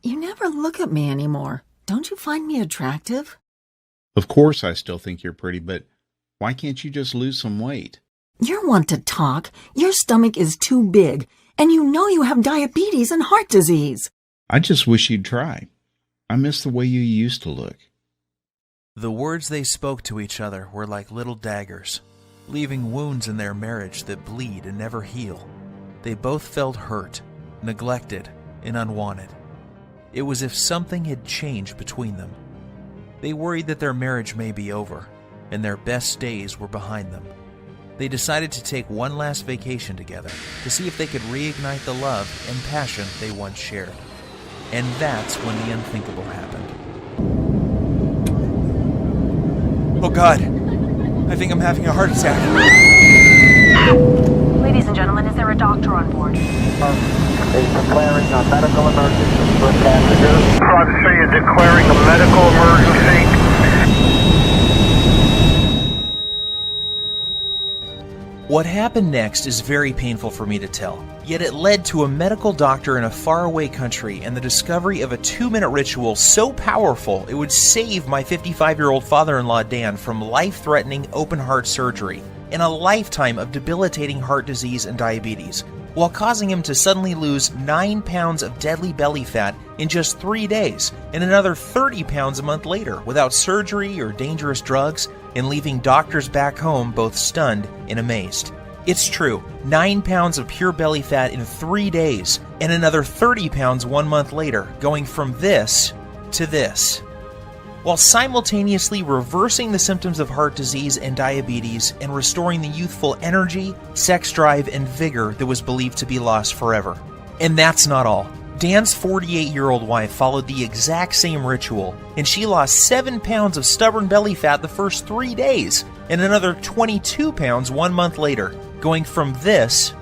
You never look at me anymore. Don't you find me attractive? Of course I still think you're pretty, but why can't you just lose some weight? You're one to talk. Your stomach is too big, and you know you have diabetes and heart disease. I just wish you'd try. I miss the way you used to look. The words they spoke to each other were like little daggers, leaving wounds in their marriage that bleed and never heal. They both felt hurt, neglected, and unwanted. It was as if something had changed between them. They worried that their marriage may be over, and their best days were behind them. They decided to take one last vacation together to see if they could reignite the love and passion they once shared. And that's when the unthinkable happened. Oh God, I think I'm having a heart attack. Ladies and gentlemen, is there a doctor on board? Declaring a medical emergency for passengers. Private City is declaring a medical emergency. What happened next is very painful for me to tell, yet it led to a medical doctor in a faraway country and the discovery of a 2-minute ritual so powerful it would save my 55-year-old father-in-law Dan from life-threatening open-heart surgery and a lifetime of debilitating heart disease and diabetes, while causing him to suddenly lose 9 pounds of deadly belly fat in just 3 days and another 30 pounds a month later without surgery or dangerous drugs, and leaving doctors back home both stunned and amazed. It's true, 9 pounds of pure belly fat in 3 days and another 30 pounds 1 month later, going from this to this, while simultaneously reversing the symptoms of heart disease and diabetes and restoring the youthful energy, sex drive, and vigor that was believed to be lost forever. And that's not all. Dan's 48-year-old wife followed the exact same ritual, and she lost 7 pounds of stubborn belly fat the first 3 days, and another 22 pounds 1 month later, going from this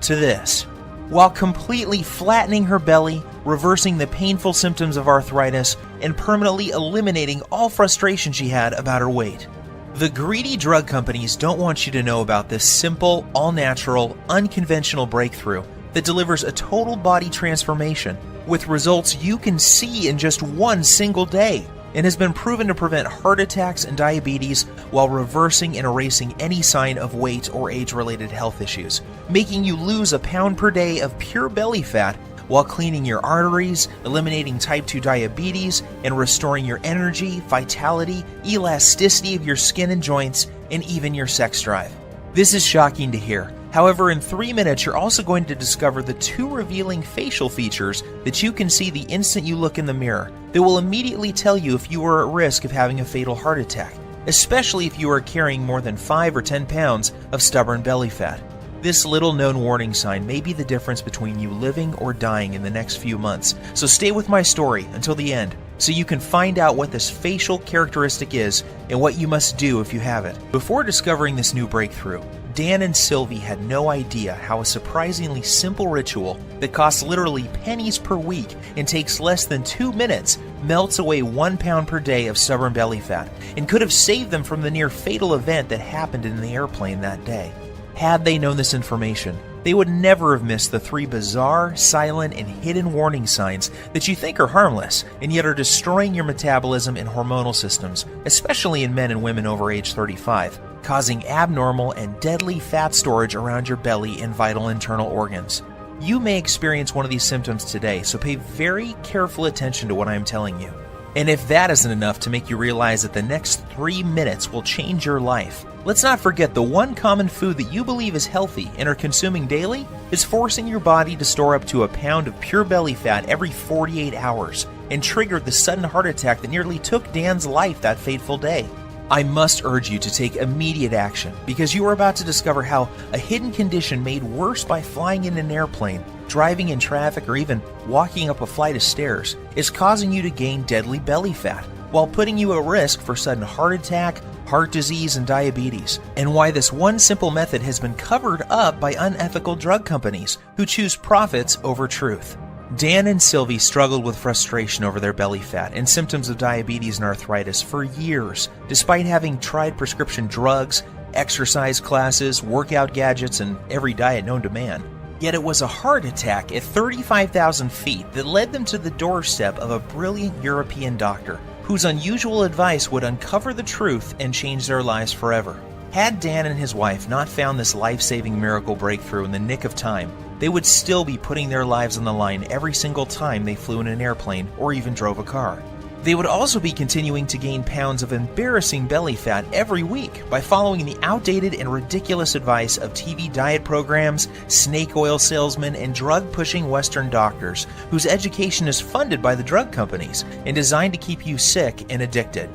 to this, while completely flattening her belly, reversing the painful symptoms of arthritis, and permanently eliminating all frustration she had about her weight. The greedy drug companies don't want you to know about this simple, all-natural, unconventional breakthrough that delivers a total body transformation with results you can see in just one single day, and has been proven to prevent heart attacks and diabetes while reversing and erasing any sign of weight or age-related health issues, making you lose a pound per day of pure belly fat while cleaning your arteries, eliminating type 2 diabetes, and restoring your energy, vitality, elasticity of your skin and joints, and even your sex drive. This is shocking to hear. However, in 3 minutes, you're also going to discover the 2 revealing facial features that you can see the instant you look in the mirror that will immediately tell you if you are at risk of having a fatal heart attack, especially if you are carrying more than 5 or 10 pounds of stubborn belly fat. This little-known warning sign may be the difference between you living or dying in the next few months, so stay with my story until the end so you can find out what this facial characteristic is and what you must do if you have it. Before discovering this new breakthrough, Dan and Sylvie had no idea how a surprisingly simple ritual that costs literally pennies per week and takes less than 2 minutes melts away 1 pound per day of stubborn belly fat and could have saved them from the near fatal event that happened in the airplane that day. Had they known this information, they would never have missed the 3 bizarre, silent, and hidden warning signs that you think are harmless and yet are destroying your metabolism and hormonal systems, especially in men and women over age 35, causing abnormal and deadly fat storage around your belly and vital internal organs. You may experience one of these symptoms today, so pay very careful attention to what I am telling you. And if that isn't enough to make you realize that the next 3 minutes will change your life, let's not forget the one common food that you believe is healthy and are consuming daily is forcing your body to store up to a pound of pure belly fat every 48 hours and triggered the sudden heart attack that nearly took Dan's life that fateful day. I must urge you to take immediate action because you are about to discover how a hidden condition made worse by flying in an airplane, driving in traffic, or even walking up a flight of stairs is causing you to gain deadly belly fat while putting you at risk for sudden heart attack, heart disease, and diabetes, and why this one simple method has been covered up by unethical drug companies who choose profits over truth. Dan and Sylvie struggled with frustration over their belly fat and symptoms of diabetes and arthritis for years, despite having tried prescription drugs, exercise classes, workout gadgets, and every diet known to man. Yet it was a heart attack at 35,000 feet that led them to the doorstep of a brilliant European doctor whose unusual advice would uncover the truth and change their lives forever. Had Dan and his wife not found this life-saving miracle breakthrough in the nick of time, they would still be putting their lives on the line every single time they flew in an airplane or even drove a car. They would also be continuing to gain pounds of embarrassing belly fat every week by following the outdated and ridiculous advice of TV diet programs, snake oil salesmen, and drug-pushing Western doctors whose education is funded by the drug companies and designed to keep you sick and addicted.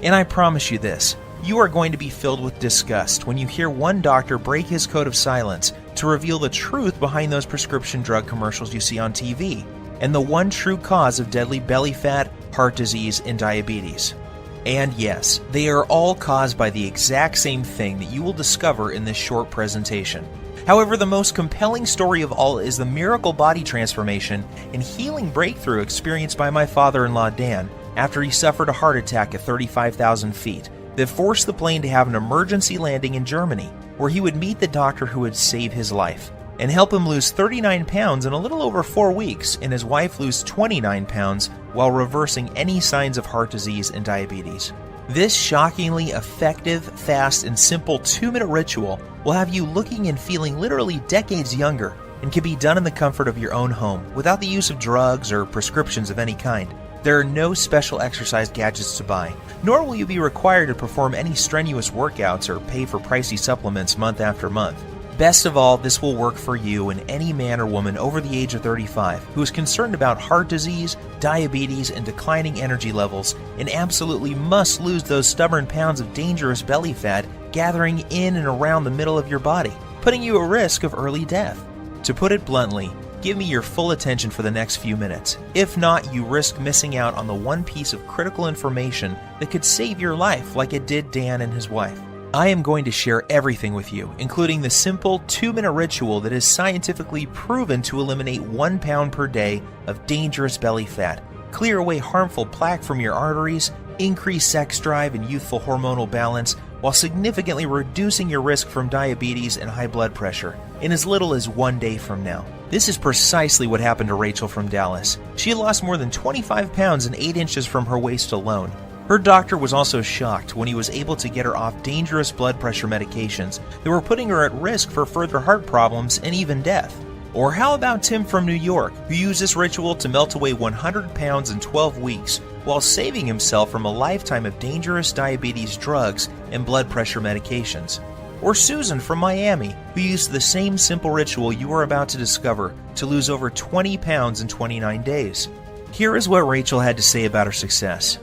And I promise you this, you are going to be filled with disgust when you hear one doctor break his code of silence to reveal the truth behind those prescription drug commercials you see on TV, and the one true cause of deadly belly fat, heart disease, and diabetes. And yes, they are all caused by the exact same thing that you will discover in this short presentation. However, the most compelling story of all is the miracle body transformation and healing breakthrough experienced by my father-in-law Dan after he suffered a heart attack at 35,000 feet that forced the plane to have an emergency landing in Germany, where he would meet the doctor who would save his life and help him lose 39 pounds in a little over 4 weeks, and his wife lose 29 pounds while reversing any signs of heart disease and diabetes. This shockingly effective, fast, and simple 2-minute ritual will have you looking and feeling literally decades younger and can be done in the comfort of your own home without the use of drugs or prescriptions of any kind. There are no special exercise gadgets to buy, nor will you be required to perform any strenuous workouts or pay for pricey supplements month after month. Best of all, this will work for you and any man or woman over the age of 35 who is concerned about heart disease, diabetes, and declining energy levels and absolutely must lose those stubborn pounds of dangerous belly fat gathering in and around the middle of your body, putting you at risk of early death. To put it bluntly, give me your full attention for the next few minutes. If not, you risk missing out on the one piece of critical information that could save your life like it did Dan and his wife. I am going to share everything with you, including the simple 2-minute ritual that is scientifically proven to eliminate 1 pound per day of dangerous belly fat, clear away harmful plaque from your arteries, increase sex drive and youthful hormonal balance, while significantly reducing your risk from diabetes and high blood pressure in as little as 1 day from now. This is precisely what happened to Rachel from Dallas. She had lost more than 25 pounds and 8 inches from her waist alone. Her doctor was also shocked when he was able to get her off dangerous blood pressure medications that were putting her at risk for further heart problems and even death. Or how about Tim from New York, who used this ritual to melt away 100 pounds in 12 weeks while saving himself from a lifetime of dangerous diabetes drugs and blood pressure medications? Or Susan from Miami, who used the same simple ritual you are about to discover to lose over 20 pounds in 29 days. Here is what Rachel had to say about her success.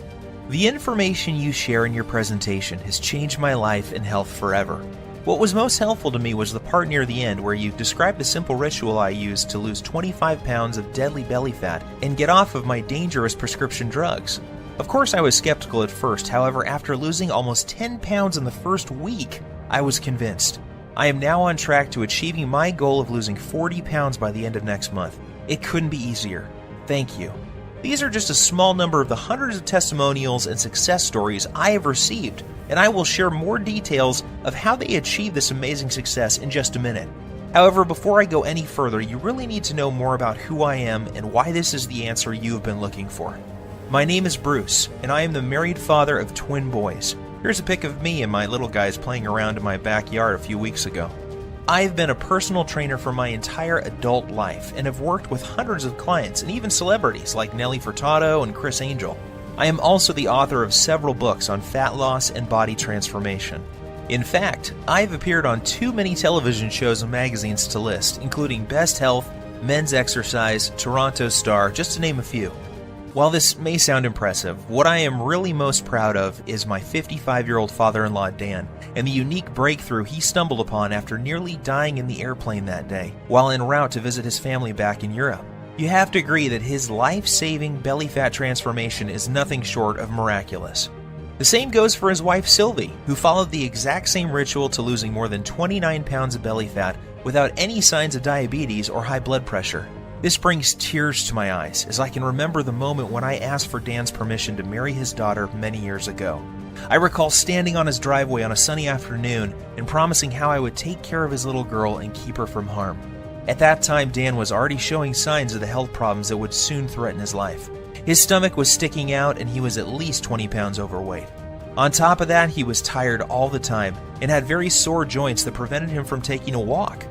The information you share in your presentation has changed my life and health forever. What was most helpful to me was the part near the end where you described the simple ritual I used to lose 25 pounds of deadly belly fat and get off of my dangerous prescription drugs. Of course, I was skeptical at first. However, after losing almost 10 pounds in the first week, I was convinced. I am now on track to achieving my goal of losing 40 pounds by the end of next month. It couldn't be easier. Thank you. These are just a small number of the hundreds of testimonials and success stories I have received, and I will share more details of how they achieved this amazing success in just a minute. However, before I go any further, you really need to know more about who I am and why this is the answer you have been looking for. My name is Bruce, and I am the married father of twin boys. Here's a pic of me and my little guys playing around in my backyard a few weeks ago. I have been a personal trainer for my entire adult life and have worked with hundreds of clients and even celebrities like Nelly Furtado and Chris Angel. I am also the author of several books on fat loss and body transformation. In fact, I've appeared on too many television shows and magazines to list, including Best Health, Men's Exercise, Toronto Star, just to name a few. While this may sound impressive, what I am really most proud of is my 55-year-old father-in-law Dan and the unique breakthrough he stumbled upon after nearly dying in the airplane that day while en route to visit his family back in Europe. You have to agree that his life-saving belly fat transformation is nothing short of miraculous. The same goes for his wife Sylvie, who followed the exact same ritual to losing more than 29 pounds of belly fat without any signs of diabetes or high blood pressure. This brings tears to my eyes as I can remember the moment when I asked for Dan's permission to marry his daughter many years ago. I recall standing on his driveway on a sunny afternoon and promising how I would take care of his little girl and keep her from harm. At that time, Dan was already showing signs of the health problems that would soon threaten his life. His stomach was sticking out and he was at least 20 pounds overweight. On top of that, he was tired all the time and had very sore joints that prevented him from taking a walk.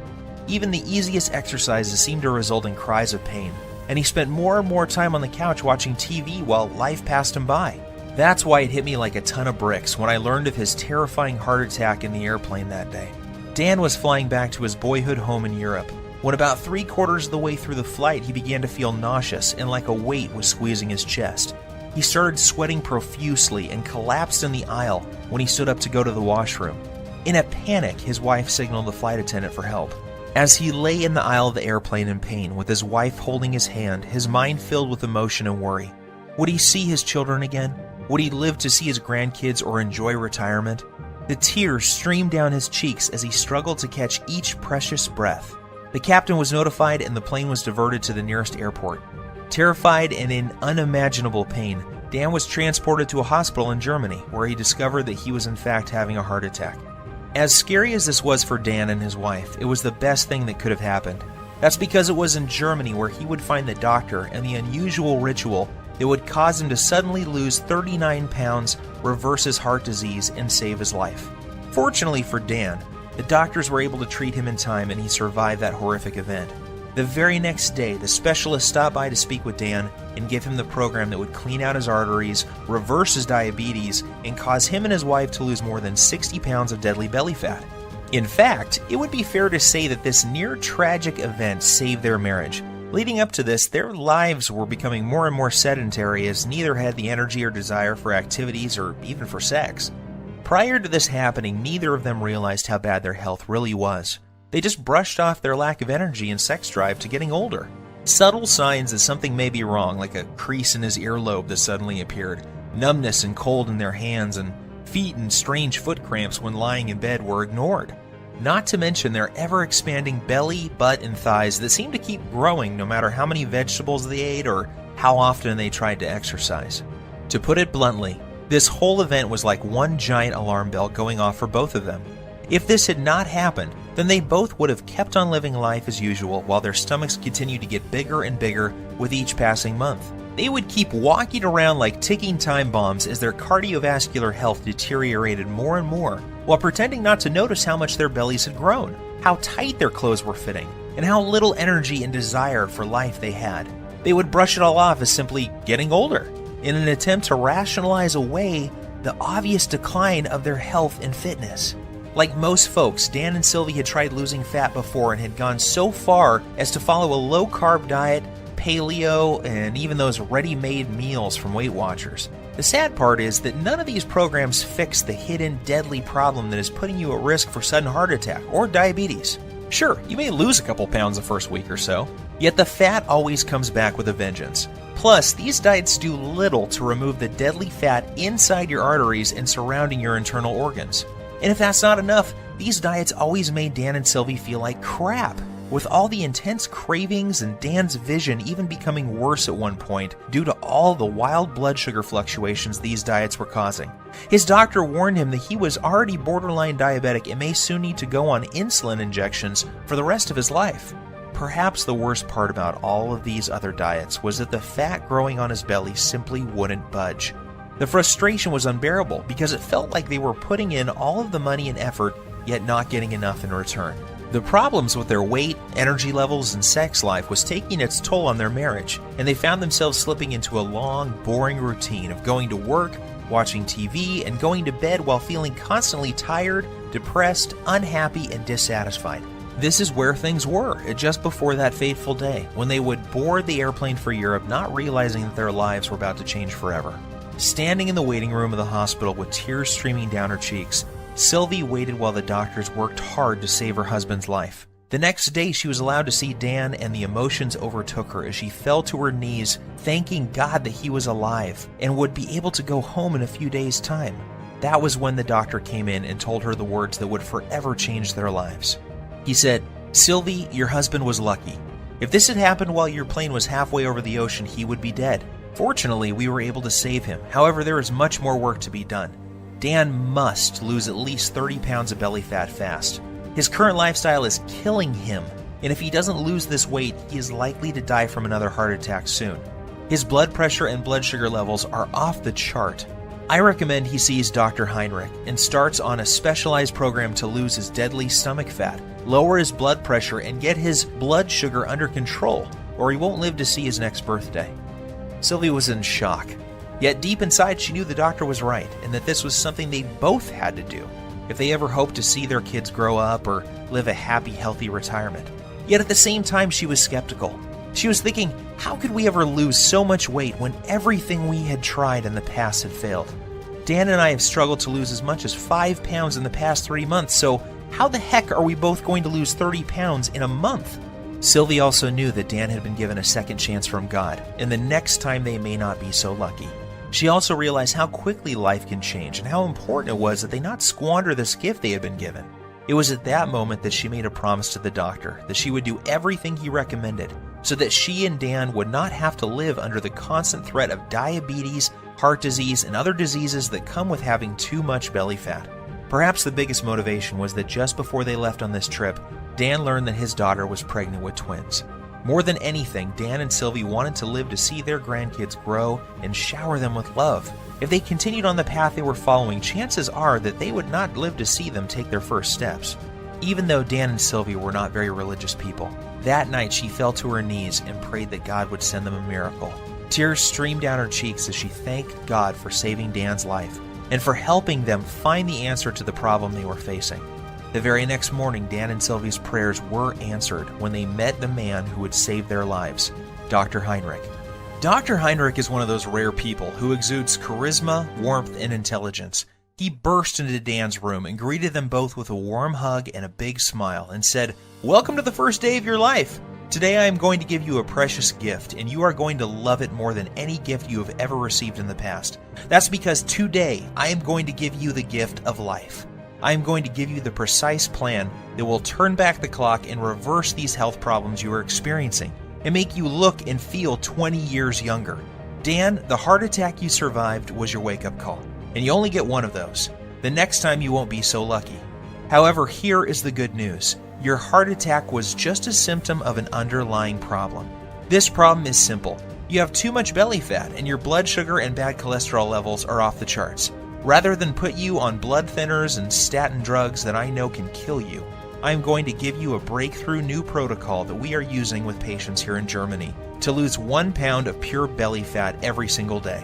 Even the easiest exercises seemed to result in cries of pain, and he spent more and more time on the couch watching TV while life passed him by. That's why it hit me like a ton of bricks when I learned of his terrifying heart attack in the airplane that day. Dan was flying back to his boyhood home in Europe. When about 3/4 of the way through the flight, he began to feel nauseous and like a weight was squeezing his chest. He started sweating profusely and collapsed in the aisle when he stood up to go to the washroom. In a panic, his wife signaled the flight attendant for help. As he lay in the aisle of the airplane in pain, with his wife holding his hand, his mind filled with emotion and worry. Would he see his children again? Would he live to see his grandkids or enjoy retirement? The tears streamed down his cheeks as he struggled to catch each precious breath. The captain was notified and the plane was diverted to the nearest airport. Terrified and in unimaginable pain, Dan was transported to a hospital in Germany, where he discovered that he was in fact having a heart attack. As scary as this was for Dan and his wife, it was the best thing that could have happened. That's because it was in Germany where he would find the doctor and the unusual ritual that would cause him to suddenly lose 39 pounds, reverse his heart disease, and save his life. Fortunately for Dan, the doctors were able to treat him in time and he survived that horrific event. The very next day, the specialist stopped by to speak with Dan and give him the program that would clean out his arteries, reverse his diabetes, and cause him and his wife to lose more than 60 pounds of deadly belly fat. In fact, it would be fair to say that this near-tragic event saved their marriage. Leading up to this, their lives were becoming more and more sedentary as neither had the energy or desire for activities or even for sex. Prior to this happening, neither of them realized how bad their health really was. They just brushed off their lack of energy and sex drive to getting older. Subtle signs that something may be wrong, like a crease in his earlobe that suddenly appeared, numbness and cold in their hands, and feet and strange foot cramps when lying in bed were ignored. Not to mention their ever-expanding belly, butt, and thighs that seemed to keep growing no matter how many vegetables they ate or how often they tried to exercise. To put it bluntly, this whole event was like one giant alarm bell going off for both of them. If this had not happened, then they both would have kept on living life as usual while their stomachs continued to get bigger and bigger with each passing month. They would keep walking around like ticking time bombs as their cardiovascular health deteriorated more and more, while pretending not to notice how much their bellies had grown, how tight their clothes were fitting, and how little energy and desire for life they had. They would brush it all off as simply getting older, in an attempt to rationalize away the obvious decline of their health and fitness. Like most folks, Dan and Sylvie had tried losing fat before and had gone so far as to follow a low-carb diet, paleo, and even those ready-made meals from Weight Watchers. The sad part is that none of these programs fix the hidden deadly problem that is putting you at risk for sudden heart attack or diabetes. Sure, you may lose a couple pounds the first week or so, yet the fat always comes back with a vengeance. Plus, these diets do little to remove the deadly fat inside your arteries and surrounding your internal organs. And if that's not enough, these diets always made Dan and Sylvie feel like crap, with all the intense cravings and Dan's vision even becoming worse at one point due to all the wild blood sugar fluctuations these diets were causing. His doctor warned him that he was already borderline diabetic and may soon need to go on insulin injections for the rest of his life. Perhaps the worst part about all of these other diets was that the fat growing on his belly simply wouldn't budge. The frustration was unbearable because it felt like they were putting in all of the money and effort, yet not getting enough in return. The problems with their weight, energy levels, and sex life was taking its toll on their marriage, and they found themselves slipping into a long, boring routine of going to work, watching TV, and going to bed while feeling constantly tired, depressed, unhappy, and dissatisfied. This is where things were just before that fateful day, when they would board the airplane for Europe, not realizing that their lives were about to change forever. Standing in the waiting room of the hospital with tears streaming down her cheeks, Sylvie waited while the doctors worked hard to save her husband's life. The next day, she was allowed to see Dan, and the emotions overtook her as she fell to her knees, thanking God that he was alive and would be able to go home in a few days' time. That was when the doctor came in and told her the words that would forever change their lives. He said, "Sylvie, your husband was lucky. If this had happened while your plane was halfway over the ocean, he would be dead. Fortunately, we were able to save him. However, there is much more work to be done. Dan must lose at least 30 pounds of belly fat fast. His current lifestyle is killing him, and if he doesn't lose this weight, he is likely to die from another heart attack soon. His blood pressure and blood sugar levels are off the chart. I recommend he sees Dr. Heinrich and starts on a specialized program to lose his deadly stomach fat, lower his blood pressure, and get his blood sugar under control, or he won't live to see his next birthday. Sylvie was in shock. Yet deep inside, she knew the doctor was right, and that this was something they both had to do if they ever hoped to see their kids grow up or live a happy, healthy retirement. Yet at the same time, she was skeptical. She was thinking, how could we ever lose so much weight when everything we had tried in the past had failed? Dan and I have struggled to lose as much as 5 pounds in the past 3 months, so how the heck are we both going to lose 30 pounds in a month? Sylvie also knew that Dan had been given a second chance from God, and the next time they may not be so lucky. She also realized how quickly life can change and how important it was that they not squander this gift they had been given. It was at that moment that she made a promise to the doctor that she would do everything he recommended so that she and Dan would not have to live under the constant threat of diabetes, heart disease, and other diseases that come with having too much belly fat. Perhaps the biggest motivation was that just before they left on this trip, Dan learned that his daughter was pregnant with twins. More than anything, Dan and Sylvie wanted to live to see their grandkids grow and shower them with love. If they continued on the path they were following, chances are that they would not live to see them take their first steps. Even though Dan and Sylvie were not very religious people, that night she fell to her knees and prayed that God would send them a miracle. Tears streamed down her cheeks as she thanked God for saving Dan's life and for helping them find the answer to the problem they were facing. The very next morning, Dan and Sylvie's prayers were answered when they met the man who would save their lives, Dr. Heinrich. Dr. Heinrich is one of those rare people who exudes charisma, warmth, and intelligence. He burst into Dan's room and greeted them both with a warm hug and a big smile and said, "Welcome to the first day of your life. Today I am going to give you a precious gift, and you are going to love it more than any gift you have ever received in the past. That's because today I am going to give you the gift of life. I am going to give you the precise plan that will turn back the clock and reverse these health problems you are experiencing and make you look and feel 20 years younger. Dan, the heart attack you survived was your wake-up call, and you only get one of those. The next time you won't be so lucky. However, here is the good news. Your heart attack was just a symptom of an underlying problem. This problem is simple. You have too much belly fat, and your blood sugar and bad cholesterol levels are off the charts. Rather than put you on blood thinners and statin drugs that I know can kill you, I am going to give you a breakthrough new protocol that we are using with patients here in Germany to lose 1 pound of pure belly fat every single day.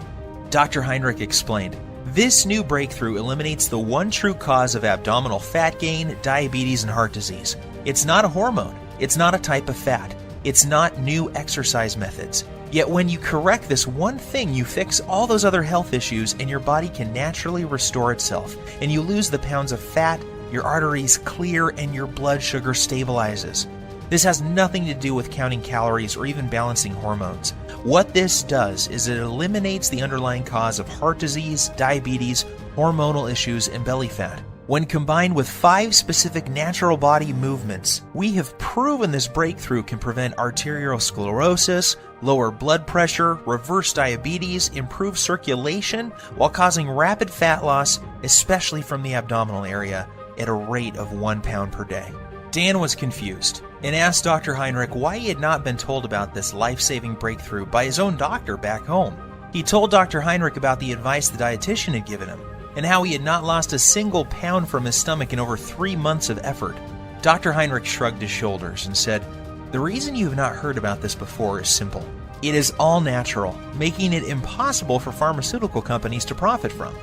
Dr. Heinrich explained, this new breakthrough eliminates the one true cause of abdominal fat gain, diabetes, and heart disease. It's not a hormone. It's not a type of fat. It's not new exercise methods. Yet when you correct this one thing, you fix all those other health issues and your body can naturally restore itself, and you lose the pounds of fat, your arteries clear, and your blood sugar stabilizes. This has nothing to do with counting calories or even balancing hormones. What this does is it eliminates the underlying cause of heart disease, diabetes, hormonal issues, and belly fat. When combined with 5 specific natural body movements, we have proven this breakthrough can prevent arteriosclerosis, lower blood pressure, reverse diabetes, improve circulation, while causing rapid fat loss, especially from the abdominal area, at a rate of 1 pound per day. Dan was confused and asked Dr. Heinrich why he had not been told about this life-saving breakthrough by his own doctor back home. He told Dr. Heinrich about the advice the dietitian had given him, and how he had not lost a single pound from his stomach in over 3 months of effort. Dr. Heinrich shrugged his shoulders and said, "The reason you have not heard about this before is simple. It is all natural, making it impossible for pharmaceutical companies to profit from.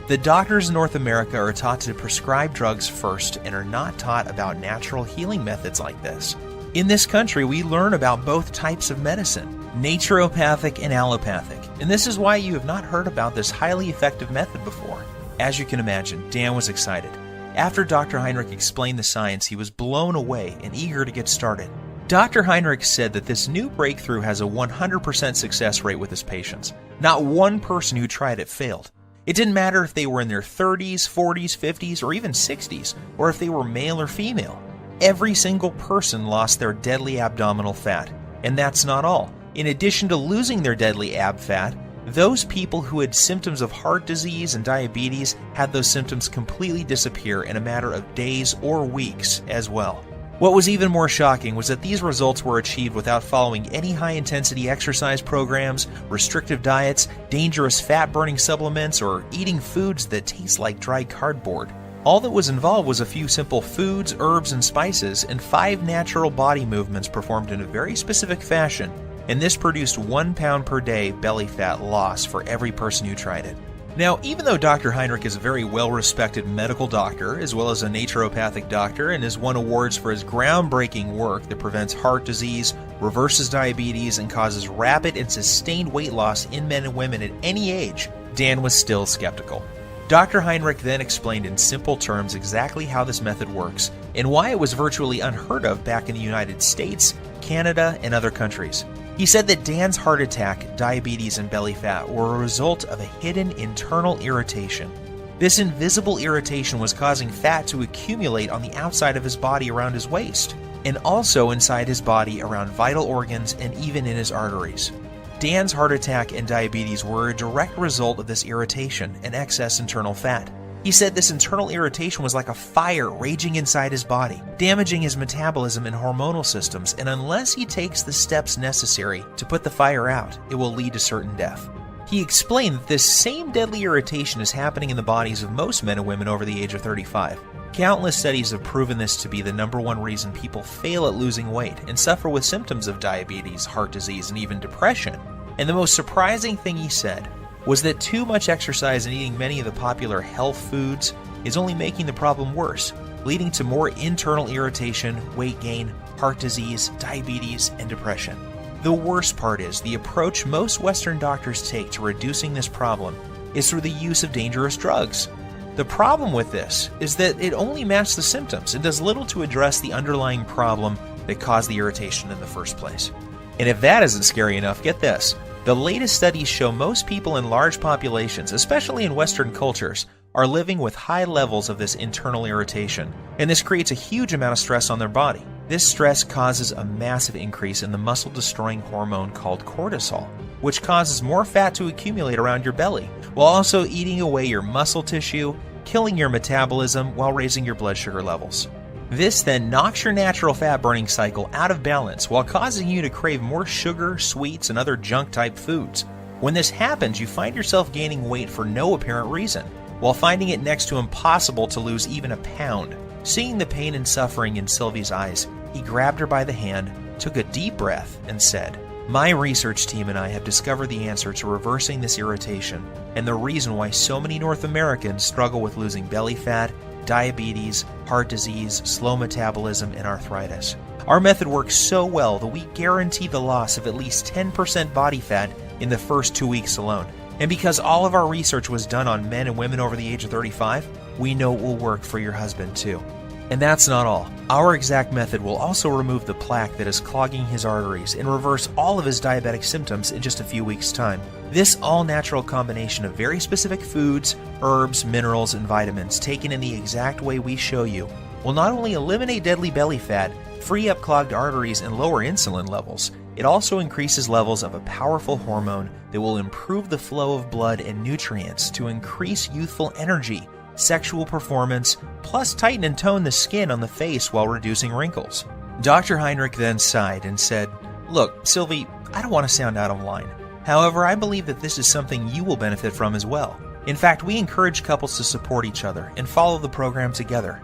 The doctors in North America are taught to prescribe drugs first and are not taught about natural healing methods like this. In this country, we learn about both types of medicine, naturopathic and allopathic, and this is why you have not heard about this highly effective method before." As you can imagine, Dan was excited. After Dr. Heinrich explained the science, he was blown away and eager to get started. Dr. Heinrich said that this new breakthrough has a 100% success rate with his patients. Not one person who tried it failed. It didn't matter if they were in their 30s, 40s, 50s, or even 60s, or if they were male or female. Every single person lost their deadly abdominal fat. And that's not all. In addition to losing their deadly ab fat, those people who had symptoms of heart disease and diabetes had those symptoms completely disappear in a matter of days or weeks as well. What was even more shocking was that these results were achieved without following any high-intensity exercise programs, restrictive diets, dangerous fat-burning supplements, or eating foods that taste like dry cardboard. All that was involved was a few simple foods, herbs, and spices, and 5 natural body movements performed in a very specific fashion, and this produced 1 pound per day belly fat loss for every person who tried it. Now, even though Dr. Heinrich is a very well-respected medical doctor, as well as a naturopathic doctor, and has won awards for his groundbreaking work that prevents heart disease, reverses diabetes, and causes rapid and sustained weight loss in men and women at any age, Dan was still skeptical. Dr. Heinrich then explained in simple terms exactly how this method works, and why it was virtually unheard of back in the United States, Canada, and other countries. He said that Dan's heart attack, diabetes, and belly fat were a result of a hidden internal irritation. This invisible irritation was causing fat to accumulate on the outside of his body around his waist, and also inside his body around vital organs and even in his arteries. Dan's heart attack and diabetes were a direct result of this irritation and excess internal fat. He said this internal irritation was like a fire raging inside his body, damaging his metabolism and hormonal systems, and unless he takes the steps necessary to put the fire out, it will lead to certain death. He explained that this same deadly irritation is happening in the bodies of most men and women over the age of 35. Countless studies have proven this to be the #1 reason people fail at losing weight and suffer with symptoms of diabetes, heart disease, and even depression. And the most surprising thing he said was that too much exercise and eating many of the popular health foods is only making the problem worse, leading to more internal irritation, weight gain, heart disease, diabetes, and depression. The worst part is the approach most Western doctors take to reducing this problem is through the use of dangerous drugs. The problem with this is that it only masks the symptoms and does little to address the underlying problem that caused the irritation in the first place. And if that isn't scary enough, get this. The latest studies show most people in large populations, especially in Western cultures, are living with high levels of this internal irritation, and this creates a huge amount of stress on their body. This stress causes a massive increase in the muscle-destroying hormone called cortisol, which causes more fat to accumulate around your belly, while also eating away your muscle tissue, killing your metabolism while raising your blood sugar levels. This then knocks your natural fat-burning cycle out of balance while causing you to crave more sugar, sweets, and other junk-type foods. When this happens, you find yourself gaining weight for no apparent reason, while finding it next to impossible to lose even a pound. Seeing the pain and suffering in Sylvie's eyes, he grabbed her by the hand, took a deep breath, and said, "My research team and I have discovered the answer to reversing this irritation, and the reason why so many North Americans struggle with losing belly fat, diabetes, heart disease, slow metabolism, and arthritis. Our method works so well that we guarantee the loss of at least 10% body fat in the first 2 weeks alone. And because all of our research was done on men and women over the age of 35, we know it will work for your husband too." And that's not all. Our exact method will also remove the plaque that is clogging his arteries and reverse all of his diabetic symptoms in just a few weeks' time. This all-natural combination of very specific foods, herbs, minerals, and vitamins taken in the exact way we show you will not only eliminate deadly belly fat, free up clogged arteries, and lower insulin levels, it also increases levels of a powerful hormone that will improve the flow of blood and nutrients to increase youthful energy, sexual performance, plus tighten and tone the skin on the face while reducing wrinkles. Dr. Heinrich then sighed and said, "Look, Sylvie, I don't want to sound out of line. However, I believe that this is something you will benefit from as well. In fact, we encourage couples to support each other and follow the program together.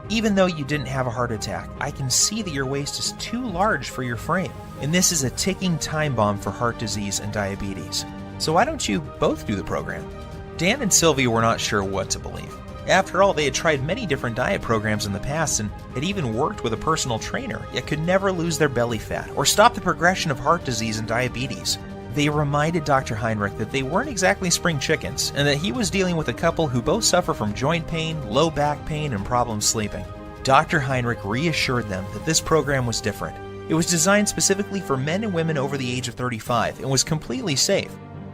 Even though you didn't have a heart attack, I can see that your waist is too large for your frame, and this is a ticking time bomb for heart disease and diabetes. So why don't you both do the program?" Dan and Sylvia were not sure what to believe. After all, they had tried many different diet programs in the past and had even worked with a personal trainer, yet could never lose their belly fat or stop the progression of heart disease and diabetes. They reminded Dr. Heinrich that they weren't exactly spring chickens, and that he was dealing with a couple who both suffer from joint pain, low back pain, and problems sleeping. Dr. Heinrich reassured them that this program was different. It was designed specifically for men and women over the age of 35 and was completely safe.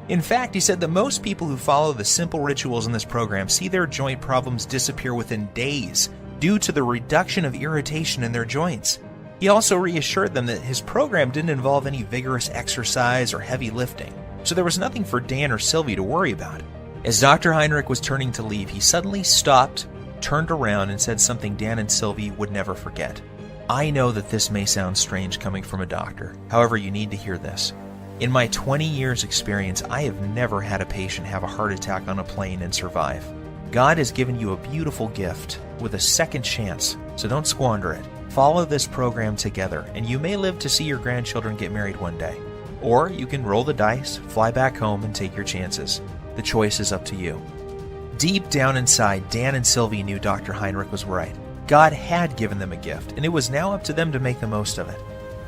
In fact, he said that most people who follow the simple rituals in this program see their joint problems disappear within days due to the reduction of irritation in their joints. He also reassured them that his program didn't involve any vigorous exercise or heavy lifting, so there was nothing for Dan or Sylvie to worry about. As Dr. Heinrich was turning to leave, he suddenly stopped, turned around, and said something Dan and Sylvie would never forget. I know that this may sound strange coming from a doctor. However, you need to hear this. In my 20 years experience, I have never had a patient have a heart attack on a plane and survive. God has given you a beautiful gift with a second chance, so don't squander it. Follow this program together, and you may live to see your grandchildren get married one day. Or you can roll the dice, fly back home, and take your chances. The choice is up to you. Deep down inside, Dan and Sylvie knew Dr. Heinrich was right. God had given them a gift, and it was now up to them to make the most of it.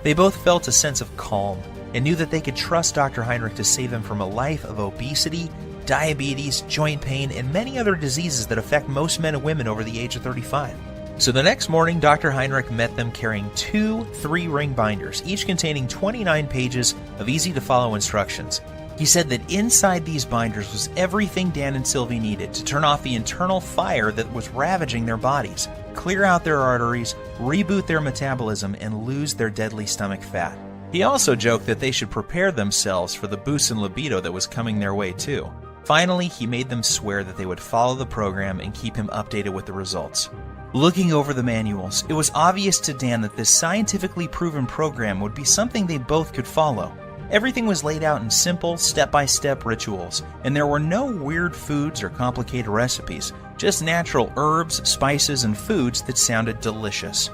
They both felt a sense of calm and knew that they could trust Dr. Heinrich to save them from a life of obesity, diabetes, joint pain, and many other diseases that affect most men and women over the age of 35. So the next morning, Dr. Heinrich met them carrying 2 3-ring binders, each containing 29 pages of easy-to-follow instructions. He said that inside these binders was everything Dan and Sylvie needed to turn off the internal fire that was ravaging their bodies, clear out their arteries, reboot their metabolism, and lose their deadly stomach fat. He also joked that they should prepare themselves for the boost in libido that was coming their way too. Finally, he made them swear that they would follow the program and keep him updated with the results. Looking over the manuals, it was obvious to Dan that this scientifically proven program would be something they both could follow. Everything was laid out in simple, step-by-step rituals, and there were no weird foods or complicated recipes, just natural herbs, spices, and foods that sounded delicious.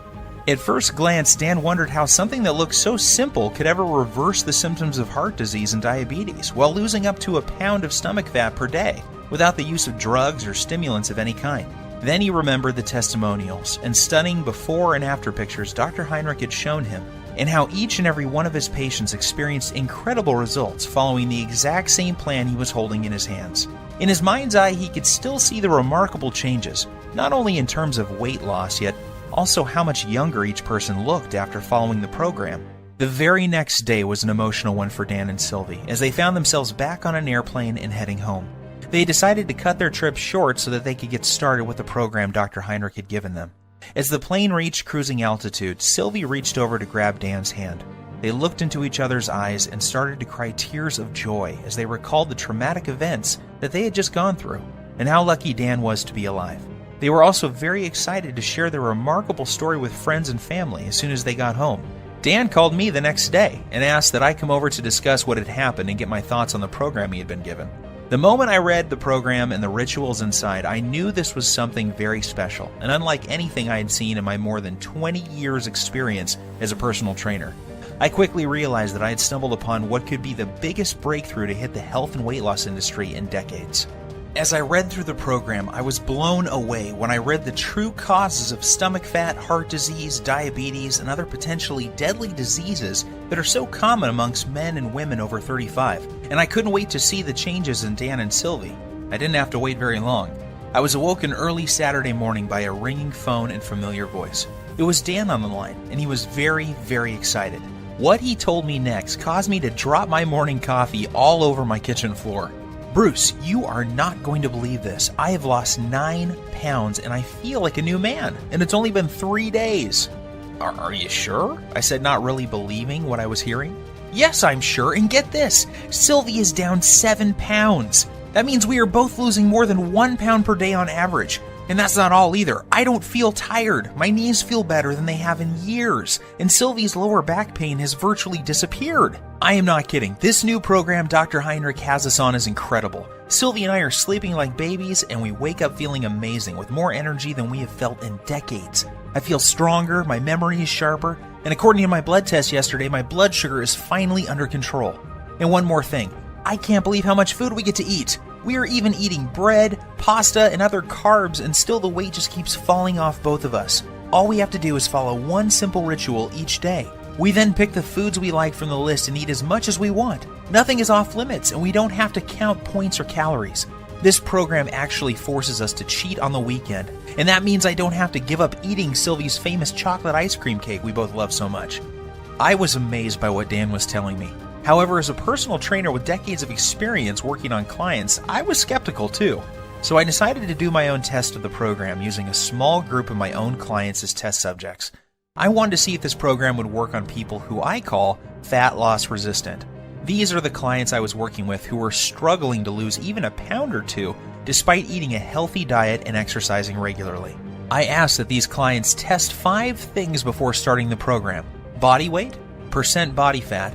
At first glance, Dan wondered how something that looked so simple could ever reverse the symptoms of heart disease and diabetes while losing up to a pound of stomach fat per day without the use of drugs or stimulants of any kind. Then he remembered the testimonials and stunning before and after pictures Dr. Heinrich had shown him, and how each and every one of his patients experienced incredible results following the exact same plan he was holding in his hands. In his mind's eye, he could still see the remarkable changes, not only in terms of weight loss, yet also how much younger each person looked after following the program. The very next day was an emotional one for Dan and Sylvie, as they found themselves back on an airplane and heading home. They decided to cut their trip short so that they could get started with the program Dr. Heinrich had given them. As the plane reached cruising altitude, Sylvie reached over to grab Dan's hand. They looked into each other's eyes and started to cry tears of joy as they recalled the traumatic events that they had just gone through, and how lucky Dan was to be alive. They were also very excited to share their remarkable story with friends and family as soon as they got home. Dan called me the next day and asked that I come over to discuss what had happened and get my thoughts on the program he had been given. The moment I read the program and the rituals inside, I knew this was something very special and unlike anything I had seen in my more than 20 years experience as a personal trainer. I quickly realized that I had stumbled upon what could be the biggest breakthrough to hit the health and weight loss industry in decades. As I read through the program, I was blown away when I read the true causes of stomach fat, heart disease, diabetes, and other potentially deadly diseases that are so common amongst men and women over 35, and I couldn't wait to see the changes in Dan and Sylvie. I didn't have to wait very long. I was awoken early Saturday morning by a ringing phone and familiar voice. It was Dan on the line, and he was very, very excited. What he told me next caused me to drop my morning coffee all over my kitchen floor. "Bruce, you are not going to believe this. I have lost 9 pounds and I feel like a new man, and it's only been 3 days. Are you sure? I said, not really believing what I was hearing. Yes, I'm sure, and get this, Sylvie is down 7 pounds. That means we are both losing more than 1 pound per day on average. And that's not all either. I don't feel tired. My knees feel better than they have in years, and Sylvie's lower back pain has virtually disappeared. I am not kidding. This new program Dr. Heinrich has us on is incredible. Sylvie and I are sleeping like babies, and we wake up feeling amazing with more energy than we have felt in decades. I feel stronger, my memory is sharper, and according to my blood test yesterday, my blood sugar is finally under control. And one more thing. I can't believe how much food we get to eat. We are even eating bread, pasta, and other carbs, and still the weight just keeps falling off both of us. All we have to do is follow one simple ritual each day. We then pick the foods we like from the list and eat as much as we want. Nothing is off limits, and we don't have to count points or calories. This program actually forces us to cheat on the weekend, and that means I don't have to give up eating Sylvie's famous chocolate ice cream cake we both love so much. I was amazed by what Dan was telling me. However, as a personal trainer with decades of experience working on clients, I was skeptical too. So I decided to do my own test of the program using a small group of my own clients as test subjects. I wanted to see if this program would work on people who I call fat loss resistant. These are the clients I was working with who were struggling to lose even a pound or two despite eating a healthy diet and exercising regularly. I ask that these clients test 5 things before starting the program: body weight, percent body fat,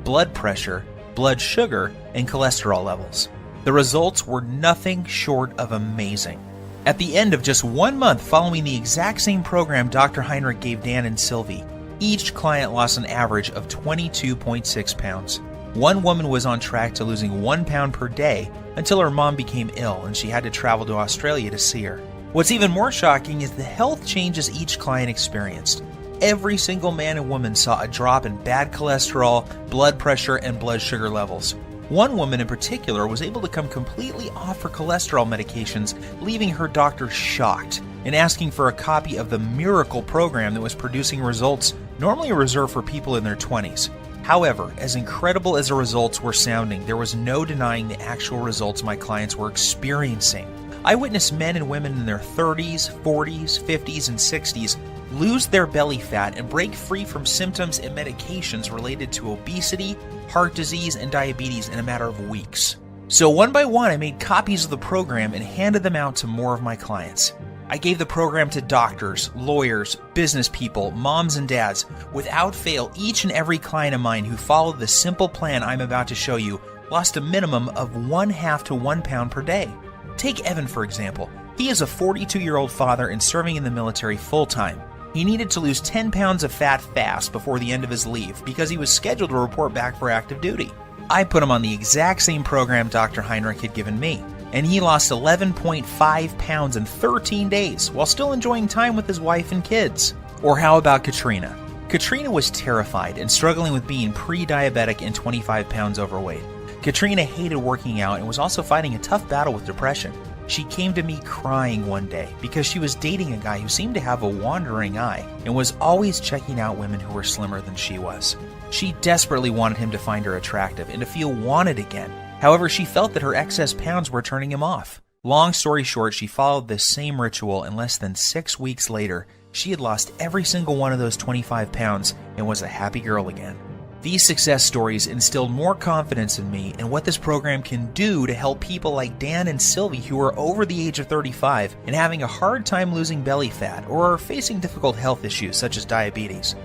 blood pressure, blood sugar, and cholesterol levels. The results were nothing short of amazing. At the end of just 1 month following the exact same program Dr. Heinrich gave Dan and Sylvie, each client lost an average of 22.6 pounds. One woman was on track to losing 1 pound per day until her mom became ill and she had to travel to Australia to see her. What's even more shocking is the health changes each client experienced. Every single man and woman saw a drop in bad cholesterol, blood pressure, and blood sugar levels. One woman in particular was able to come completely off her cholesterol medications, leaving her doctor shocked and asking for a copy of the miracle program that was producing results normally reserved for people in their 20s. However, as incredible as the results were sounding, there was no denying the actual results my clients were experiencing. I witnessed men and women in their 30s, 40s, 50s, and 60s lose their belly fat and break free from symptoms and medications related to obesity, heart disease, and diabetes in a matter of weeks. So one by one, I made copies of the program and handed them out to more of my clients. I gave the program to doctors, lawyers, business people, moms and dads. Without fail, each and every client of mine who followed the simple plan I'm about to show you lost a minimum of 1/2 to 1 pound per day. Take Evan, for example. He is a 42-year-old father and serving in the military full-time. He needed to lose 10 pounds of fat fast before the end of his leave because he was scheduled to report back for active duty. I put him on the exact same program Dr. Heinrich had given me, and he lost 11.5 pounds in 13 days while still enjoying time with his wife and kids. Or how about Katrina? Katrina was terrified and struggling with being pre-diabetic and 25 pounds overweight. Katrina hated working out and was also fighting a tough battle with depression. She came to me crying one day because she was dating a guy who seemed to have a wandering eye and was always checking out women who were slimmer than she was. She desperately wanted him to find her attractive and to feel wanted again. However, she felt that her excess pounds were turning him off. Long story short, she followed this same ritual, and less than 6 weeks later, she had lost every single one of those 25 pounds and was a happy girl again. These success stories instilled more confidence in me and what this program can do to help people like Dan and Sylvie who are over the age of 35 and having a hard time losing belly fat or are facing difficult health issues such as diabetes.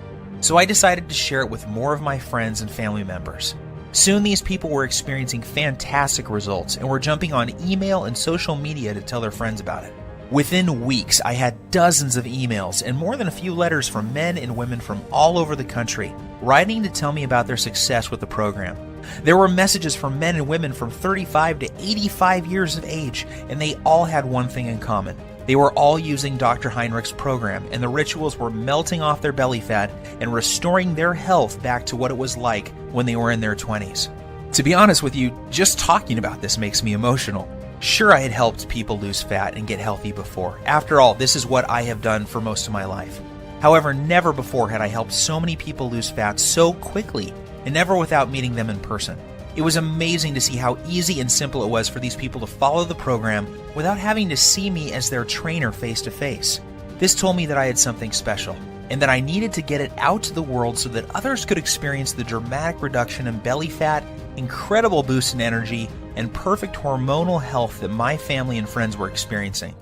So I decided to share it with more of my friends and family members. Soon these people were experiencing fantastic results and were jumping on email and social media to tell their friends about it. Within weeks, I had dozens of emails and more than a few letters from men and women from all over the country, writing to tell me about their success with the program. There were messages from men and women from 35 to 85 years of age, and they all had one thing in common. They were all using Dr. Heinrich's program, and the rituals were melting off their belly fat and restoring their health back to what it was like when they were in their 20s. To be honest with you, just talking about this makes me emotional. Sure, I had helped people lose fat and get healthy before. After all, this is what I have done for most of my life. However, never before had I helped so many people lose fat so quickly, and never without meeting them in person. It was amazing to see how easy and simple it was for these people to follow the program without having to see me as their trainer face to face. This told me that I had something special, and that I needed to get it out to the world so that others could experience the dramatic reduction in belly fat, incredible boost in energy, and perfect hormonal health that my family and friends were experiencing.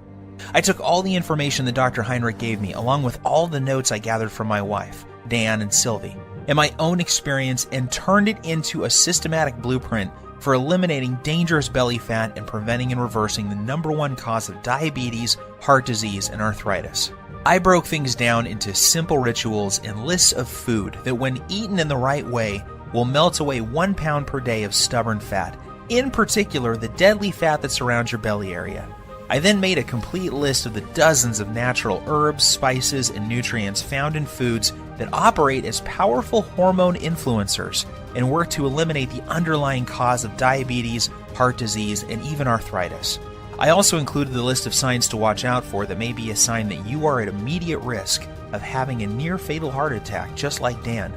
I took all the information that Dr. Heinrich gave me, along with all the notes I gathered from my wife, Dan and Sylvie, and my own experience, and turned it into a systematic blueprint for eliminating dangerous belly fat and preventing and reversing the #1 cause of diabetes, heart disease, and arthritis. I broke things down into simple rituals and lists of food that, when eaten in the right way, will melt away 1 pound per day of stubborn fat, in particular the deadly fat that surrounds your belly area. I then made a complete list of the dozens of natural herbs, spices, and nutrients found in foods that operate as powerful hormone influencers and work to eliminate the underlying cause of diabetes, heart disease, and even arthritis. I also included the list of signs to watch out for that may be a sign that you are at immediate risk of having a near-fatal heart attack, just like Dan.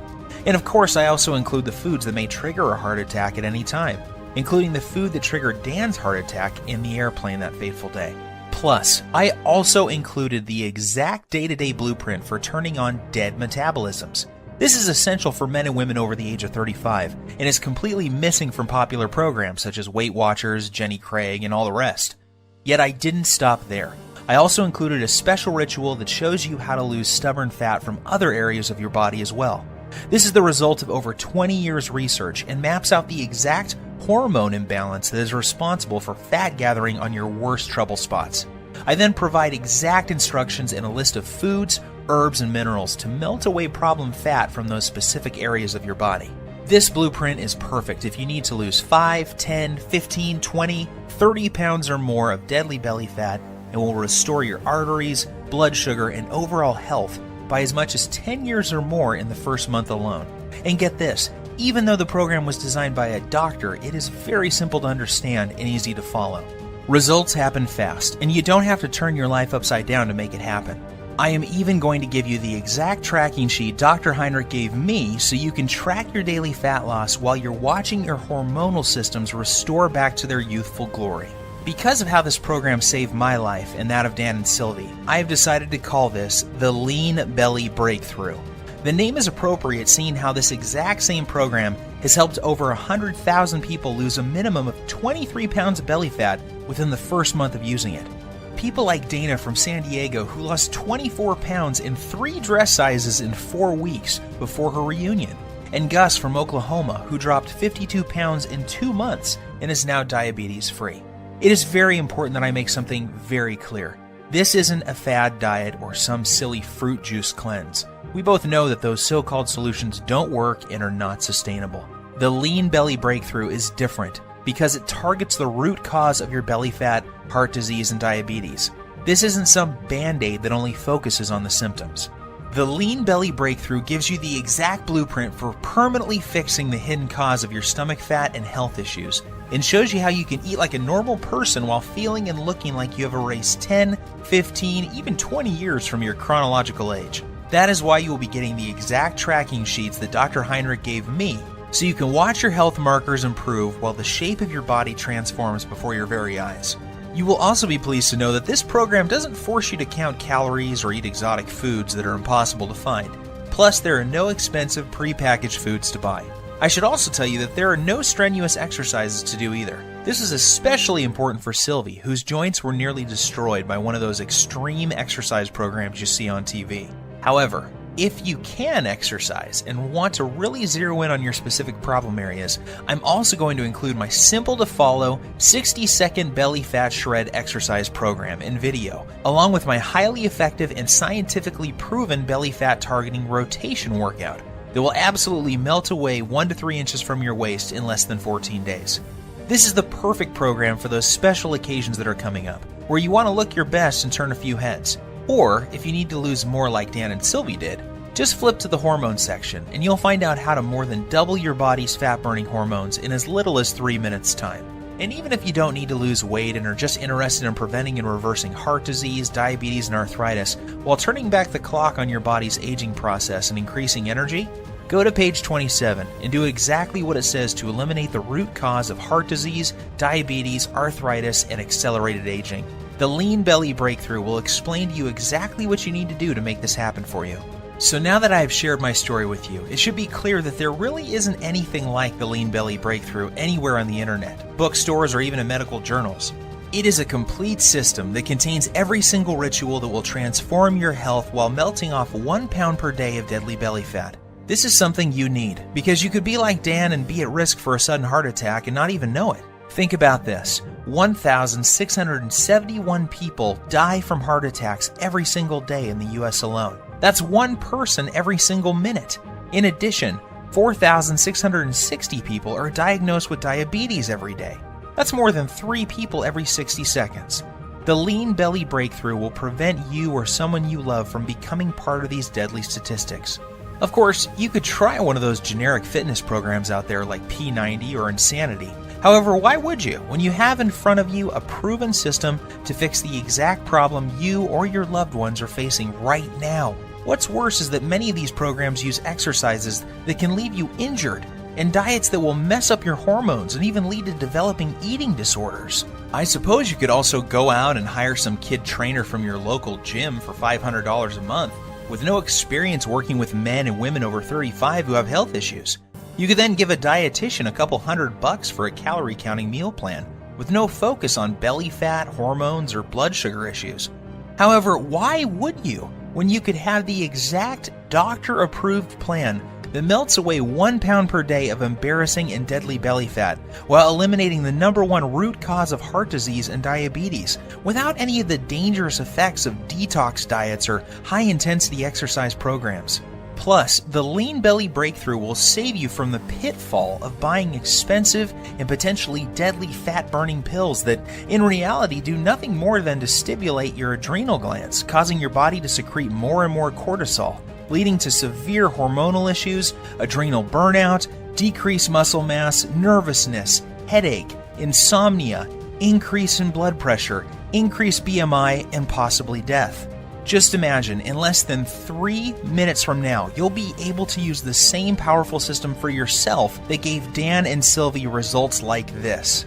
And of course, I also include the foods that may trigger a heart attack at any time, including the food that triggered Dan's heart attack in the airplane that fateful day. Plus, I also included the exact day-to-day blueprint for turning on dead metabolisms. This is essential for men and women over the age of 35, and is completely missing from popular programs such as Weight Watchers, Jenny Craig, and all the rest. Yet I didn't stop there. I also included a special ritual that shows you how to lose stubborn fat from other areas of your body as well. This is the result of over 20 years research and maps out the exact hormone imbalance that is responsible for fat gathering on your worst trouble spots. I then provide exact instructions and a list of foods, herbs, and minerals to melt away problem fat from those specific areas of your body. This blueprint is perfect if you need to lose 5, 10, 15, 20, 30 pounds or more of deadly belly fat and will restore your arteries, blood sugar, and overall health by as much as 10 years or more in the first month alone. And get this, even though the program was designed by a doctor, it is very simple to understand and easy to follow. Results happen fast, and you don't have to turn your life upside down to make it happen. I am even going to give you the exact tracking sheet Dr. Heinrich gave me so you can track your daily fat loss while you're watching your hormonal systems restore back to their youthful glory. Because of how this program saved my life and that of Dan and Sylvie, I have decided to call this the Lean Belly Breakthrough. The name is appropriate seeing how this exact same program has helped over 100,000 people lose a minimum of 23 pounds of belly fat within the first month of using it. People like Dana from San Diego, who lost 24 pounds in 3 dress sizes in 4 weeks before her reunion, and Gus from Oklahoma, who dropped 52 pounds in 2 months and is now diabetes-free. It is very important that I make something very clear. This isn't a fad diet or some silly fruit juice cleanse. We both know that those so-called solutions don't work and are not sustainable. The Lean Belly Breakthrough is different because it targets the root cause of your belly fat, heart disease, and diabetes. This isn't some band-aid that only focuses on the symptoms. The Lean Belly Breakthrough gives you the exact blueprint for permanently fixing the hidden cause of your stomach fat and health issues, and shows you how you can eat like a normal person while feeling and looking like you have erased 10, 15, even 20 years from your chronological age. That is why you will be getting the exact tracking sheets that Dr. Heinrich gave me, so you can watch your health markers improve while the shape of your body transforms before your very eyes. You will also be pleased to know that this program doesn't force you to count calories or eat exotic foods that are impossible to find. Plus, there are no expensive prepackaged foods to buy. I should also tell you that there are no strenuous exercises to do either. This is especially important for Sylvie, whose joints were nearly destroyed by one of those extreme exercise programs you see on TV. However, if you can exercise and want to really zero in on your specific problem areas, I'm also going to include my simple to follow 60-second belly fat shred exercise program in video, along with my highly effective and scientifically proven belly fat targeting rotation workout that will absolutely melt away 1 to 3 inches from your waist in less than 14 days. This is the perfect program for those special occasions that are coming up, where you want to look your best and turn a few heads. Or, if you need to lose more like Dan and Sylvie did, just flip to the hormone section and you'll find out how to more than double your body's fat-burning hormones in as little as 3 minutes' time. And even if you don't need to lose weight and are just interested in preventing and reversing heart disease, diabetes, and arthritis, while turning back the clock on your body's aging process and increasing energy, go to page 27 and do exactly what it says to eliminate the root cause of heart disease, diabetes, arthritis, and accelerated aging. The Lean Belly Breakthrough will explain to you exactly what you need to do to make this happen for you. So now that I have shared my story with you, it should be clear that there really isn't anything like the Lean Belly Breakthrough anywhere on the internet, bookstores, or even in medical journals. It is a complete system that contains every single ritual that will transform your health while melting off 1 pound per day of deadly belly fat. This is something you need, because you could be like Dan and be at risk for a sudden heart attack and not even know it. Think about this. 1,671 people die from heart attacks every single day in the US alone. That's 1 person every single minute. In addition, 4,660 people are diagnosed with diabetes every day. That's more than 3 people every 60 seconds. The Lean Belly Breakthrough will prevent you or someone you love from becoming part of these deadly statistics. Of course, you could try one of those generic fitness programs out there like P90 or Insanity. However, why would you when you have in front of you a proven system to fix the exact problem you or your loved ones are facing right now? What's worse is that many of these programs use exercises that can leave you injured and diets that will mess up your hormones and even lead to developing eating disorders. I suppose you could also go out and hire some kid trainer from your local gym for $500 a month with no experience working with men and women over 35 who have health issues. You could then give a dietitian a couple $100 for a calorie counting meal plan with no focus on belly fat, hormones, or blood sugar issues. However, why would you when you could have the exact doctor-approved plan that melts away 1 pound per day of embarrassing and deadly belly fat while eliminating the #1 root cause of heart disease and diabetes without any of the dangerous effects of detox diets or high-intensity exercise programs? Plus, the Lean Belly Breakthrough will save you from the pitfall of buying expensive and potentially deadly fat-burning pills that, in reality, do nothing more than to stimulate your adrenal glands, causing your body to secrete more and more cortisol, leading to severe hormonal issues, adrenal burnout, decreased muscle mass, nervousness, headache, insomnia, increase in blood pressure, increased BMI, and possibly death. Just imagine, in less than 3 minutes from now, you'll be able to use the same powerful system for yourself that gave Dan and Sylvie results like this.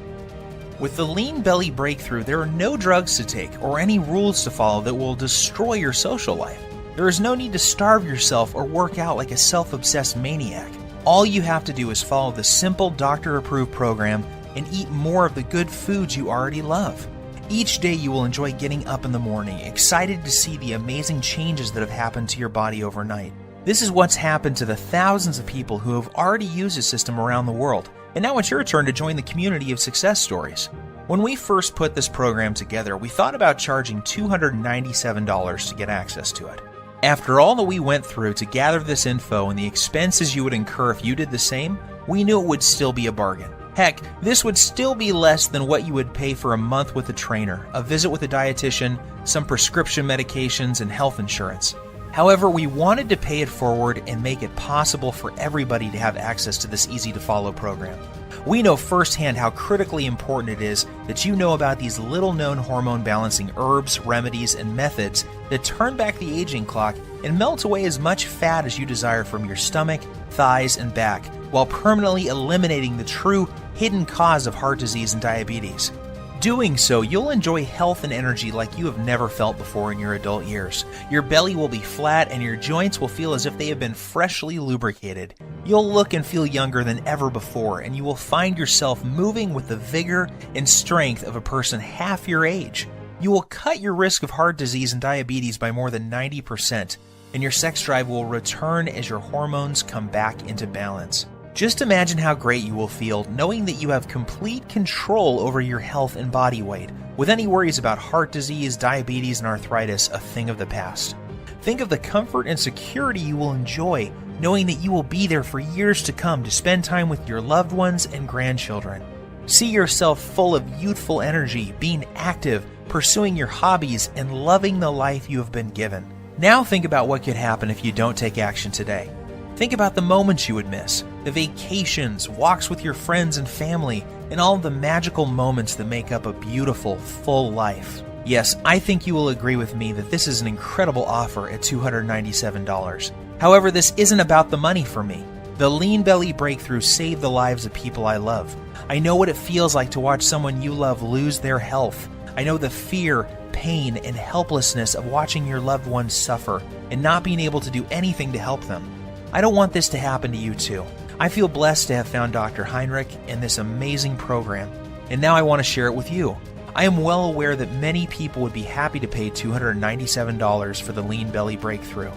With the Lean Belly Breakthrough, there are no drugs to take or any rules to follow that will destroy your social life. There is no need to starve yourself or work out like a self-obsessed maniac. All you have to do is follow the simple doctor-approved program and eat more of the good foods you already love. Each day you will enjoy getting up in the morning, excited to see the amazing changes that have happened to your body overnight. This is what's happened to the thousands of people who have already used the system around the world, and now it's your turn to join the community of success stories. When we first put this program together, we thought about charging $297 to get access to it. After all that we went through to gather this info and the expenses you would incur if you did the same, we knew it would still be a bargain. Heck, this would still be less than what you would pay for a month with a trainer, a visit with a dietitian, some prescription medications, and health insurance. However, we wanted to pay it forward and make it possible for everybody to have access to this easy-to-follow program. We know firsthand how critically important it is that you know about these little-known hormone-balancing herbs, remedies, and methods that turn back the aging clock and melt away as much fat as you desire from your stomach, thighs, and back, while permanently eliminating the true hidden cause of heart disease and diabetes. Doing so, you'll enjoy health and energy like you have never felt before in your adult years. Your belly will be flat and your joints will feel as if they have been freshly lubricated. You'll look and feel younger than ever before, and you will find yourself moving with the vigor and strength of a person half your age. You will cut your risk of heart disease and diabetes by more than 90%, and your sex drive will return as your hormones come back into balance. Just imagine how great you will feel knowing that you have complete control over your health and body weight, with any worries about heart disease, diabetes, and arthritis a thing of the past. Think of the comfort and security you will enjoy knowing that you will be there for years to come to spend time with your loved ones and grandchildren. See yourself full of youthful energy, being active, pursuing your hobbies, and loving the life you have been given. Now think about what could happen if you don't take action today. Think about the moments you would miss, the vacations, walks with your friends and family, and all the magical moments that make up a beautiful, full life. Yes, I think you will agree with me that this is an incredible offer at $297. However, this isn't about the money for me. The Lean Belly Breakthrough saved the lives of people I love. I know what it feels like to watch someone you love lose their health. I know the fear, pain, and helplessness of watching your loved ones suffer and not being able to do anything to help them. I don't want this to happen to you too. I feel blessed to have found Dr. Heinrich and this amazing program, and now I want to share it with you. I am well aware that many people would be happy to pay $297 for the Lean Belly Breakthrough.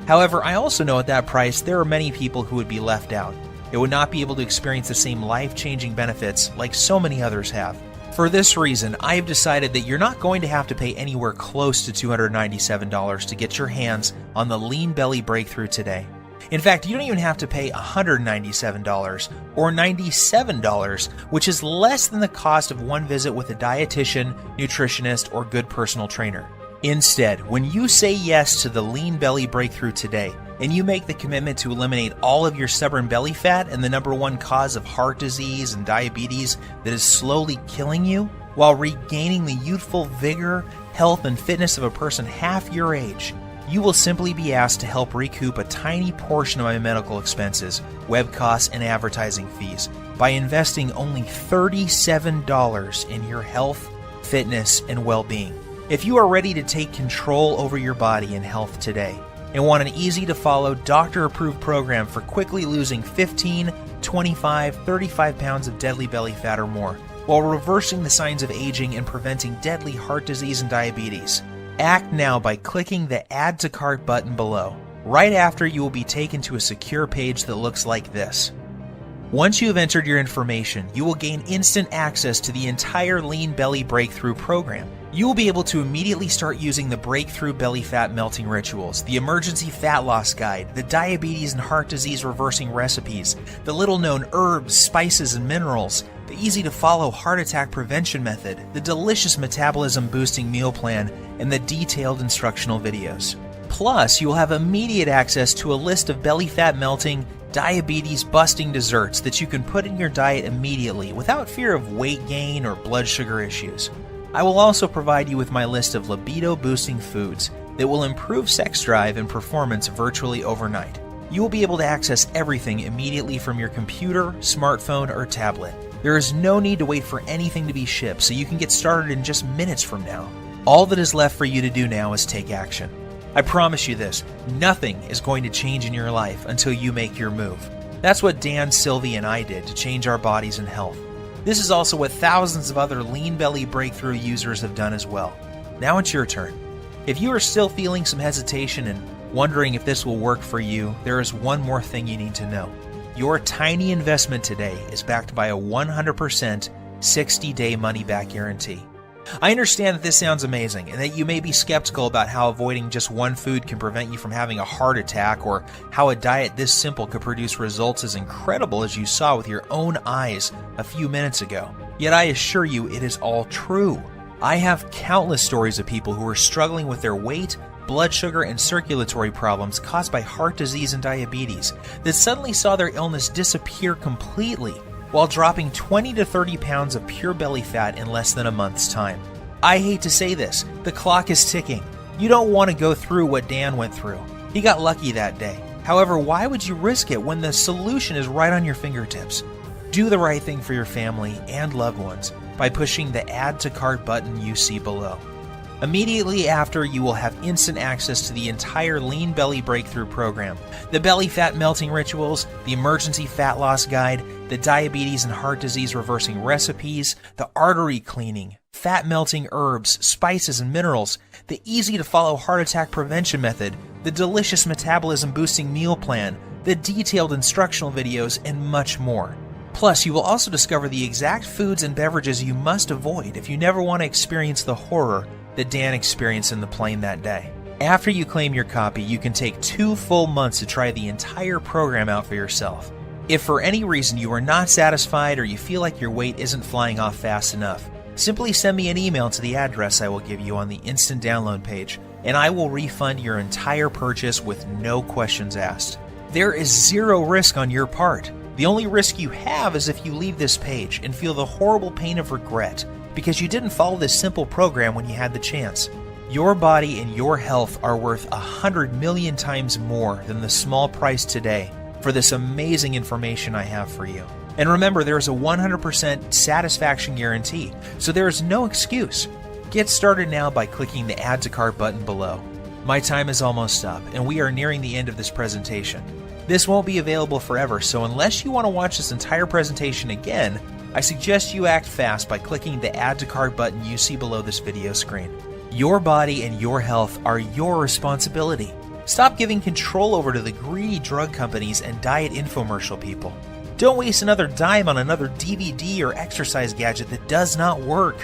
However, I also know at that price there are many people who would be left out. They would not be able to experience the same life-changing benefits like so many others have. For this reason, I have decided that you're not going to have to pay anywhere close to $297 to get your hands on the Lean Belly Breakthrough today. In fact, you don't even have to pay $197 or $97, which is less than the cost of one visit with a dietitian, nutritionist, or good personal trainer. Instead, when you say yes to the Lean Belly Breakthrough today, and you make the commitment to eliminate all of your stubborn belly fat and the #1 cause of heart disease and diabetes that is slowly killing you, while regaining the youthful vigor, health, and fitness of a person half your age, you will simply be asked to help recoup a tiny portion of my medical expenses, web costs, and advertising fees by investing only $37 in your health, fitness, and well-being. If you are ready to take control over your body and health today and want an easy-to-follow, doctor-approved program for quickly losing 15, 25, 35 pounds of deadly belly fat or more, while reversing the signs of aging and preventing deadly heart disease and diabetes, Act now by clicking the Add to Cart button below. Right after, you will be taken to a secure page that looks like this. Once you have entered your information, you will gain instant access to the entire Lean Belly Breakthrough program. You will be able to immediately start using the Breakthrough Belly Fat Melting Rituals, the Emergency Fat Loss Guide, the Diabetes and Heart Disease Reversing Recipes, the little-known herbs, spices, and minerals, the easy-to-follow heart attack prevention method, the delicious metabolism-boosting meal plan, and the detailed instructional videos. Plus, you will have immediate access to a list of belly fat melting, diabetes-busting desserts that you can put in your diet immediately without fear of weight gain or blood sugar issues. I will also provide you with my list of libido-boosting foods that will improve sex drive and performance virtually overnight. You will be able to access everything immediately from your computer, smartphone, or tablet. There is no need to wait for anything to be shipped, so you can get started in just minutes from now. All that is left for you to do now is take action. I promise you this, nothing is going to change in your life until you make your move. That's what Dan, Sylvie, and I did to change our bodies and health. This is also what thousands of other Lean Belly Breakthrough users have done as well. Now it's your turn. If you are still feeling some hesitation and wondering if this will work for you, there is one more thing you need to know. Your tiny investment today is backed by a 100% 60-day money-back guarantee. I understand that this sounds amazing and that you may be skeptical about how avoiding just one food can prevent you from having a heart attack, or how a diet this simple could produce results as incredible as you saw with your own eyes a few minutes ago. Yet I assure you it is all true. I have countless stories of people who are struggling with their weight, blood sugar, and circulatory problems caused by heart disease and diabetes that suddenly saw their illness disappear completely while dropping 20 to 30 pounds of pure belly fat in less than a month's time. I hate to say this, the clock is ticking. You don't want to go through what Dan went through. He got lucky that day. However, why would you risk it when the solution is right on your fingertips? Do the right thing for your family and loved ones by pushing the Add to Cart button you see below. Immediately after, you will have instant access to the entire Lean Belly Breakthrough program, the Belly Fat Melting Rituals, the Emergency Fat Loss Guide, the Diabetes and Heart Disease Reversing Recipes, the Artery Cleaning, Fat Melting Herbs, Spices, and Minerals, the easy-to-follow heart attack prevention method, the delicious metabolism boosting meal plan, the detailed instructional videos, and much more. Plus, you will also discover the exact foods and beverages you must avoid if you never want to experience the horror that Dan experienced in the plane that day. After you claim your copy, you can take 2 full months to try the entire program out for yourself. If for any reason you are not satisfied or you feel like your weight isn't flying off fast enough, simply send me an email to the address I will give you on the instant download page, and I will refund your entire purchase with no questions asked. There is zero risk on your part. The only risk you have is if you leave this page and feel the horrible pain of regret because you didn't follow this simple program when you had the chance. Your body and your health are worth 100 million times more than the small price today for this amazing information I have for you. And remember, there is a 100% satisfaction guarantee, so there is no excuse. Get started now by clicking the Add to Cart button below. My time is almost up, and we are nearing the end of this presentation. This won't be available forever, so unless you want to watch this entire presentation again, I suggest you act fast by clicking the Add to Cart button you see below this video screen. Your body and your health are your responsibility. Stop giving control over to the greedy drug companies and diet infomercial people. Don't waste another dime on another DVD or exercise gadget that does not work.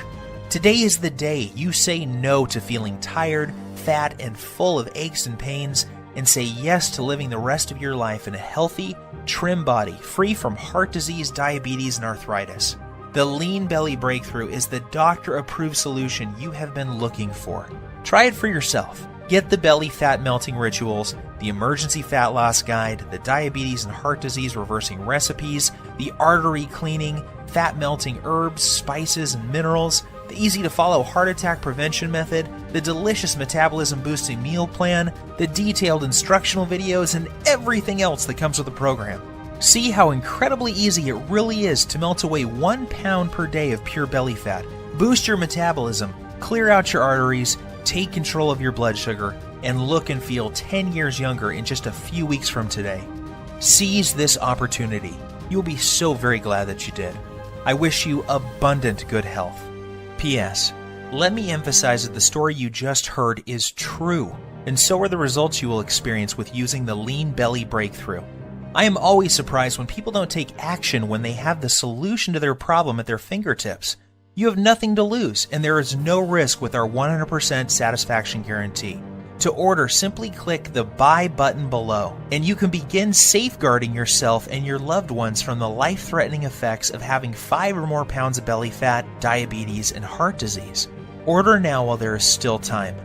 Today is the day you say no to feeling tired, fat, and full of aches and pains, and say yes to living the rest of your life in a healthy, trim body, free from heart disease, diabetes, and arthritis. The Lean Belly Breakthrough is the doctor-approved solution you have been looking for. Try it for yourself. Get the Belly Fat Melting Rituals, the Emergency Fat Loss Guide, the Diabetes and Heart Disease Reversing Recipes, the Artery Cleaning, Fat Melting Herbs, Spices, and Minerals, the easy-to-follow heart attack prevention method, the delicious metabolism-boosting meal plan, the detailed instructional videos, and everything else that comes with the program. See how incredibly easy it really is to melt away 1 pound per day of pure belly fat, boost your metabolism, clear out your arteries, take control of your blood sugar, and look and feel 10 years younger in just a few weeks from today. Seize this opportunity. You'll be so very glad that you did. I wish you abundant good health. P.S. Let me emphasize that the story you just heard is true, and so are the results you will experience with using the Lean Belly Breakthrough. I am always surprised when people don't take action when they have the solution to their problem at their fingertips. You have nothing to lose, and there is no risk with our 100% satisfaction guarantee. To order, simply click the Buy button below, and you can begin safeguarding yourself and your loved ones from the life-threatening effects of having 5 or more pounds of belly fat, diabetes, and heart disease. Order now while there is still time.